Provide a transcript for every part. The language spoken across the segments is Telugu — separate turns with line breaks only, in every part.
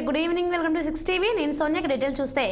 Good evening, welcome to 6 TV. నేను సోనియా. డీటెయిల్ చూస్తే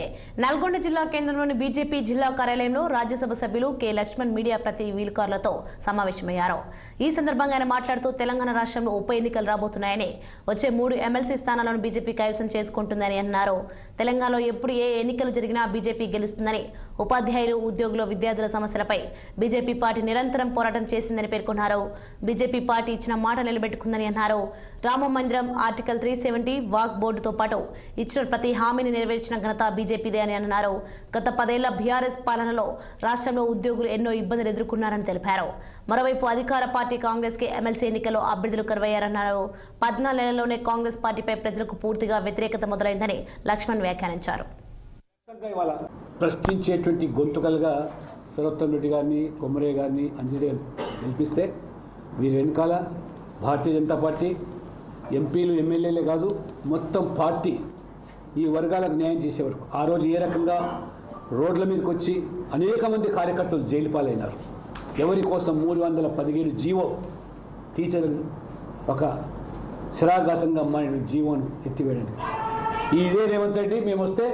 నల్గొండ జిల్లా కేంద్రంలోని బీజేపీ జిల్లా కార్యాలయంలో రాజ్యసభ సభ్యులు కె లక్ష్మణ్ మీడియా ప్రతినిధులతో సమావేశమయ్యారు. ఈ సందర్భంగా ఆయన మాట్లాడుతూ తెలంగాణ రాష్ట్రంలో ఉప ఎన్నికలు రాబోతున్నాయని, వచ్చే 3 ఎమ్మెల్సీ స్థానాలను బీజేపీ కైవసం చేసుకుంటుందని అన్నారు. తెలంగాణలో ఎప్పుడు ఏ ఎన్నికలు జరిగినా బీజేపీ గెలుస్తుందని, ఉపాధ్యాయులు, ఉద్యోగులు, విద్యార్థుల సమస్యలపై బీజేపీ పార్టీ నిరంతరం పోరాటం చేసిందని పేర్కొన్నారు. బీజేపీ పార్టీ ఇచ్చిన మాట నిలబెట్టుకుందని అన్నారు. రామ మందిరం, ఆర్టికల్ 370, వాక్ బోర్డుతో పాటు ఇచ్చిన ప్రతి హామీని నెరవేర్చిన ఘనత బీజేపీదే అని అన్నారు. గత 10 ఏళ్ల బీఆర్ఎస్ పాలనలో రాష్ట్రంలో ఉద్యోగులు ఎన్నో ఇబ్బందులు ఎదుర్కొన్నారని తెలిపారు. మరోవైపు అధికార పార్టీ కాంగ్రెస్ కి ఎమ్మెల్సీ ఎన్నికల్లో అభ్యర్థులు కరువయ్యారన్నారు. 14 నెలల్లోనే కాంగ్రెస్ పార్టీపై ప్రజలకు పూర్తిగా వ్యతిరేకత మొదలైందని లక్ష్మణ్ వ్యాఖ్యానించారు.
ప్రశ్నించేటువంటి గొంతుకలుగా సరోత్తమ్ రెడ్డి గారిని, కొమరయ్య గారిని, అంజలి గెలిపిస్తే వీరి వెనకాల భారతీయ జనతా పార్టీ ఎంపీలు, ఎమ్మెల్యేలే కాదు మొత్తం పార్టీ ఈ వర్గాలకు న్యాయం చేసే వరకు ఆ రోజు ఏ రకంగా రోడ్ల మీదకి వచ్చి అనేక మంది కార్యకర్తలు జైలు పాలైనారు. ఎవరి కోసం 317 జీవో టీచర్లకు ఒక శరాఘాతంగా మారిన జీవోను ఎత్తివేయడానికి ఇదే రేవంత్ రెడ్డి మేము వస్తే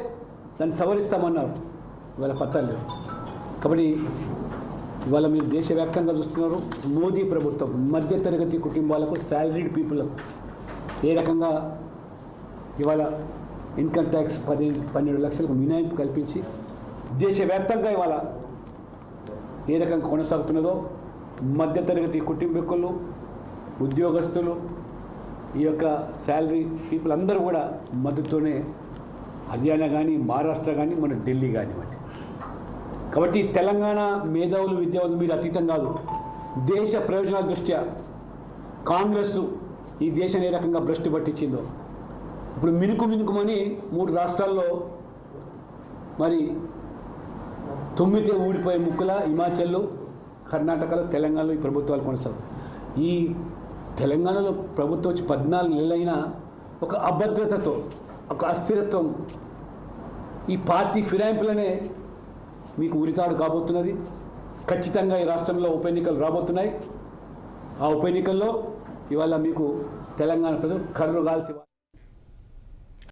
దాన్ని సవరిస్తామన్నారు. ఇవాళ పత్తాలు. కాబట్టి ఇవాళ మీరు దేశవ్యాప్తంగా చూస్తున్నారు. మోదీ ప్రభుత్వం మధ్యతరగతి కుటుంబాలకు, శాలరీడ్ పీపుల్కు ఏ రకంగా ఇవాళ ఇన్కమ్ ట్యాక్స్ 12 లక్షలకు మినహాయింపు కల్పించి దేశవ్యాప్తంగా ఇవాళ ఏ రకంగా కొనసాగుతున్నదో మధ్యతరగతి కుటుంబీకులు, ఉద్యోగస్తులు, ఈ యొక్క శాలరీ పీపుల్ అందరూ కూడా మద్దతుతోనే హర్యానా కానీ, మహారాష్ట్ర కానీ, మన ఢిల్లీ కానివ్వండి. కాబట్టి తెలంగాణ మేధావులు, విద్యావంతులు మీరు అతీతం కాదు. దేశ ప్రయోజనాల దృష్ట్యా కాంగ్రెస్ ఈ దేశాన్ని ఏ రకంగా భ్రష్టు పట్టించిందో ఇప్పుడు మినుకుమని 3 రాష్ట్రాల్లో మరి తుమ్మితే ఊడిపోయే ముక్కుల హిమాచల్లో, కర్ణాటకలో, తెలంగాణలో ఈ ప్రభుత్వాలు కొనసాగు. ఈ తెలంగాణలో ప్రభుత్వం వచ్చి 14 నెలలైనా ఒక అభద్రతతో, ఒక అస్థిరత్వం, ఈ పార్టీ ఫిరాయింపులనే మీకు ఉరితాడు కాబోతున్నది. ఖచ్చితంగా ఈ రాష్ట్రంలో ఉప ఎన్నికలు రాబోతున్నాయి. ఆ ఉప ఎన్నికల్లో ఇవాళ మీకు తెలంగాణ ప్రజలు కర్రు కాల్చి